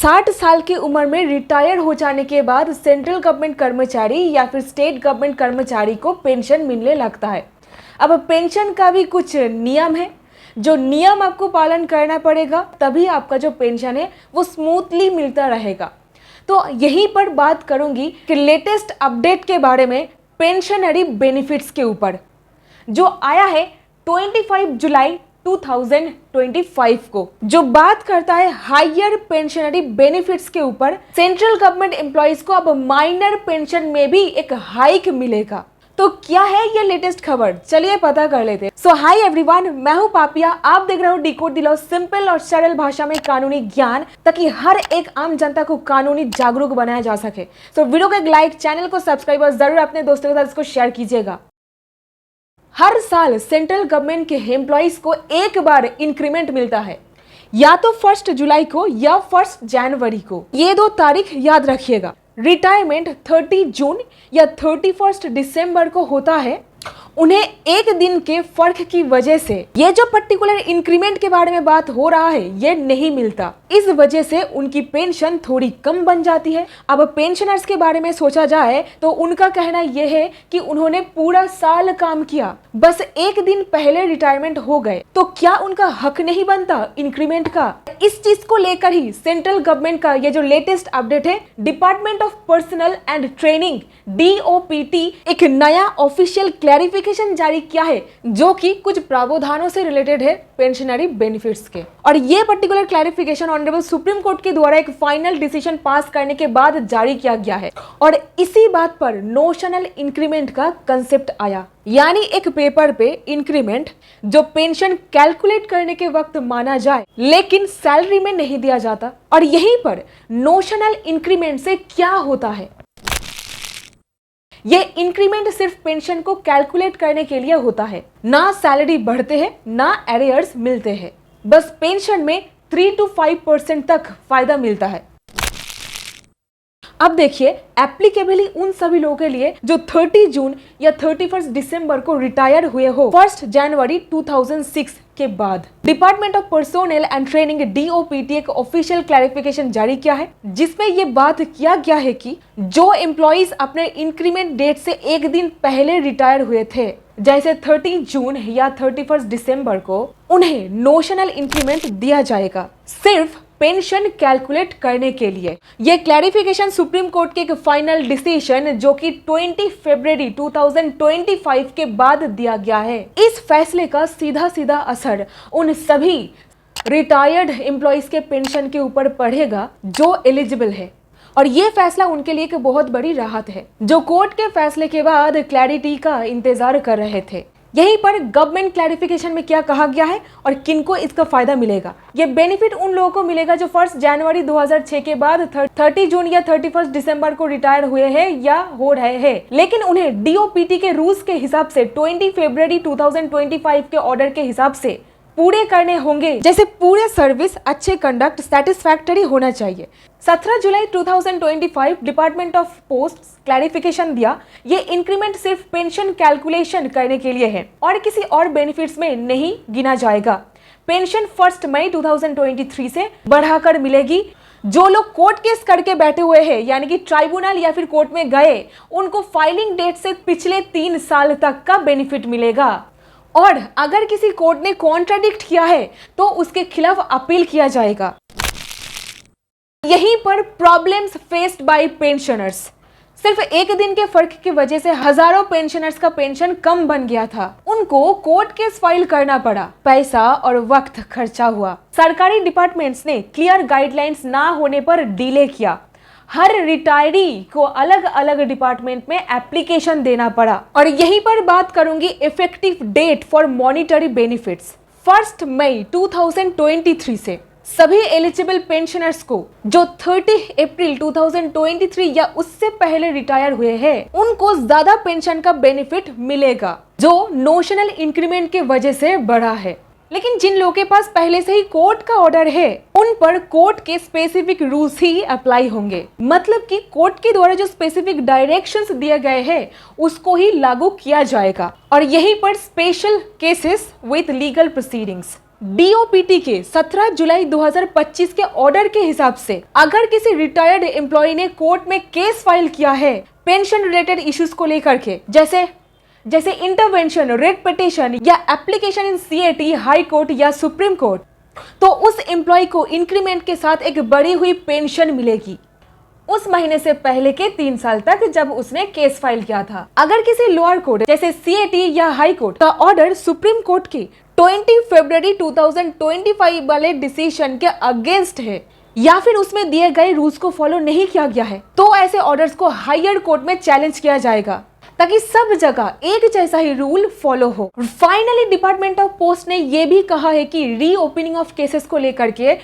60 साल की उम्र में रिटायर हो जाने के बाद सेंट्रल गवर्नमेंट कर्मचारी या फिर स्टेट गवर्नमेंट कर्मचारी को पेंशन मिलने लगता है। अब पेंशन का भी कुछ नियम है, जो नियम आपको पालन करना पड़ेगा, तभी आपका जो पेंशन है वो स्मूथली मिलता रहेगा। तो यहीं पर बात करूंगी कि लेटेस्ट अपडेट के बारे में पेंशनरी बेनिफिट्स के ऊपर, जो आया है 25 जुलाई 2025 को, जो बात करता है हायर पेंशनरी बेनिफिट्स के ऊपर। सेंट्रल गवर्नमेंट एम्प्लॉइज को अब माइनर पेंशन में भी एक हाइक मिलेगा। तो क्या है ये लेटेस्ट खबर, चलिए पता कर लेते हैं। सो हाय एवरीवन, मैं हूं पापिया, आप देख रहे हो डिकोड दिलाओ, सिंपल और सरल भाषा में कानूनी ज्ञान, ताकि हर एक आम जनता को कानूनी जागरूक बनाया जा सके। सो वीडियो को एक लाइक, चैनल को सब्सक्राइब और जरूर अपने दोस्तों के साथ इसको शेयर कीजिएगा। हर साल सेंट्रल गवर्नमेंट के एम्प्लॉइज को एक बार इंक्रीमेंट मिलता है, या तो 1 जुलाई को या 1 जनवरी को। ये 2 तारीख याद रखिएगा। रिटायरमेंट 30 जून या 31 दिसंबर को होता है। उन्हें एक दिन के फर्क की वजह से ये जो पर्टिकुलर इंक्रीमेंट के बारे में बात हो रहा है ये नहीं मिलता। इस वजह से उनकी पेंशन थोड़ी कम बन जाती है। अब पेंशनर्स के बारे में सोचा जाए तो उनका कहना यह है कि उन्होंने पूरा साल काम किया, बस एक दिन पहले रिटायरमेंट हो गए, तो क्या उनका हक नहीं बनता इंक्रीमेंट का? इस चीज को लेकर ही सेंट्रल गवर्नमेंट का ये जो लेटेस्ट अपडेट है, department of personal and training DOPT एक नया ऑफिशियल क्लैरिफिकेशन जारी किया है, जो कि कुछ प्रावधानों से रिलेटेड है पेंशनरी बेनिफिट्स के। और ये particular clarification honourable supreme court के द्वारा एक फाइनल डिसीजन पास करने के बाद जारी किया गया है। और इसी बात पर नोशनल इंक्रीमेंट का कंसेप्ट आया, यानी एक पेपर पे इंक्रीमेंट जो पेंशन कैलकुलेट करने के वक्त माना जाए, लेकिन सैलरी में नहीं दिया जाता। और यहीं पर नोशनल इंक्रीमेंट से क्या होता है, ये इंक्रीमेंट सिर्फ पेंशन को कैलकुलेट करने के लिए होता है, ना सैलरी बढ़ते हैं ना एरियर्स मिलते हैं, बस पेंशन में 3 to 5% तक फायदा मिलता है। अब देखिए, एप्लीकेबली उन सभी लोगों के लिए जो 30 जून या 31 दिसंबर को रिटायर हुए हो 1 जनवरी 2006 के बाद। Department of personal and training DOPT एक ऑफिशियल क्लैरिफिकेशन जारी किया है, जिसमें ये बात किया गया है कि जो एम्प्लॉइज अपने इंक्रीमेंट डेट से एक दिन पहले रिटायर हुए थे, जैसे 30 जून या 31 दिसंबर को, उन्हें नोशनल इंक्रीमेंट दिया जाएगा सिर्फ पेंशन कैलकुलेट करने के लिए। यह क्लैरिफिकेशन सुप्रीम कोर्ट के एक फाइनल डिसीजन, जो कि 20 फरवरी 2025 के बाद दिया गया है। इस फैसले का सीधा सीधा असर उन सभी रिटायर्ड एम्प्लॉइज के पेंशन के ऊपर पड़ेगा जो एलिजिबल है, और ये फैसला उनके लिए एक बहुत बड़ी राहत है, जो कोर्ट के फैसले के बाद क्लैरिटी का इंतजार कर रहे थे। यहीं पर गवर्नमेंट क्लैरिफिकेशन में क्या कहा गया है और किनको इसका फायदा मिलेगा। ये बेनिफिट उन लोगों को मिलेगा जो 1 जनवरी 2006 के बाद 30 जून या 31 दिसंबर को रिटायर हुए हैं या हो रहे हैं, लेकिन उन्हें DOPT के रूल्स के हिसाब से 20 फरवरी 2025 के ऑर्डर के हिसाब से पूरे करने होंगे। जैसे पूरे सर्विस, अच्छे कंडक्ट, सेटिस्फैक्टरी होना चाहिए। 17 जुलाई 2025 डिपार्टमेंट ऑफ पोस्ट क्लैरिफिकेशन दिया, ये इंक्रीमेंट सिर्फ पेंशन कैलकुलेशन करने के लिए है और किसी और बेनिफिट्स में नहीं गिना जाएगा। पेंशन 1 मई 2023 से बढ़ाकर मिलेगी। जो लोग कोर्ट केस करके बैठे हुए हैं, यानी कि ट्राइब्यूनल या फिर कोर्ट में गए, उनको फाइलिंग डेट से पिछले 3 साल तक का बेनिफिट मिलेगा। और अगर किसी कोर्ट ने कॉन्ट्राडिक्ट किया है तो उसके खिलाफ अपील किया जाएगा। यहीं पर प्रॉब्लम्स फेस्ड बाय पेंशनर्स, सिर्फ एक दिन के फर्क की वजह से हजारों पेंशनर्स का पेंशन कम बन गया था। उनको कोर्ट केस फाइल करना पड़ा, पैसा और वक्त खर्चा हुआ। सरकारी डिपार्टमेंट्स ने क्लियर गाइडलाइंस ना होने पर डिले किया। हर रिटायरी को अलग अलग डिपार्टमेंट में एप्लीकेशन देना पड़ा। और यहीं पर बात करूंगी effective date for monetary benefits. 1 मई 2023 से सभी एलिजिबल पेंशनर्स को जो 30 अप्रैल 2023 या उससे पहले रिटायर हुए हैं, उनको ज्यादा पेंशन का बेनिफिट मिलेगा, जो नोशनल इंक्रीमेंट के वजह से बढ़ा है। लेकिन जिन लोगों के पास पहले से ही कोर्ट का ऑर्डर है, उन पर कोर्ट के स्पेसिफिक रूल्स ही अप्लाई होंगे। मतलब कि कोर्ट के द्वारा जो स्पेसिफिक डायरेक्शंस दिए गए हैं, उसको ही लागू किया जाएगा। और यहीं पर special cases with legal proceedings, DOPT के 17 जुलाई 2025 के ऑर्डर के हिसाब से अगर किसी रिटायर्ड एम्प्लॉय ने कोर्ट में केस फाइल किया है पेंशन रिलेटेड इश्यूज को लेकर के, जैसे इंटरवेंशन, रेट पिटीशन या application in CAT, high court या सुप्रीम कोर्ट, तो उस एम्प्लॉय को इंक्रीमेंट के साथ एक बढ़ी हुई पेंशन मिलेगी उस महीने से पहले के 3 साल तक जब उसने केस फाइल किया था। अगर किसी लोअर कोर्ट जैसे सीएटी या हाई कोर्ट का ऑर्डर सुप्रीम कोर्ट के 20 फरवरी 2025 वाले डिसीजन के अगेंस्ट है या फिर उसमें दिए गए रूल्स को फॉलो नहीं किया गया है, तो ऐसे ऑर्डर्स को हायर कोर्ट में चैलेंज किया जाएगा ताकि सब जगह एक जैसा ही रूल फॉलो हो। फाइनली डिपार्टमेंट ऑफ पोस्ट ने यह भी कहा है कि रीओपनिंग ऑफ केसेस को लेकर के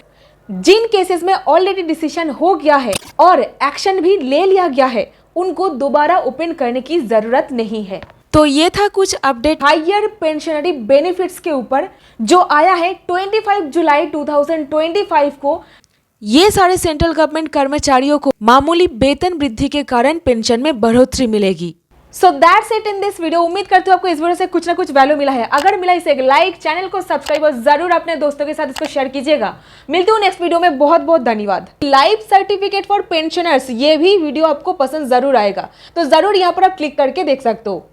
जिन केसेस में ऑलरेडी डिसीजन हो गया है और एक्शन भी ले लिया गया है उनको दोबारा ओपन करने की जरूरत नहीं है। तो ये था कुछ अपडेट हायर पेंशनरी बेनिफिट्स के ऊपर जो आया है 25 जुलाई 2025 को। ये सारे सेंट्रल गवर्नमेंट कर्मचारियों को मामूली वेतन वृद्धि के कारण पेंशन में बढ़ोतरी मिलेगी। So that's it in this video. उम्मीद करती हूँ आपको इस वीडियो से कुछ ना कुछ वैल्यू मिला है। अगर मिला इसे एक लाइक, चैनल को सब्सक्राइब और जरूर अपने दोस्तों के साथ इसको शेयर कीजिएगा। मिलती हूँ नेक्स्ट वीडियो में। बहुत बहुत धन्यवाद। लाइफ सर्टिफिकेट फॉर पेंशनर्स, ये भी वीडियो आपको पसंद जरूर आएगा, तो जरूर यहाँ पर आप क्लिक करके देख सकते हो।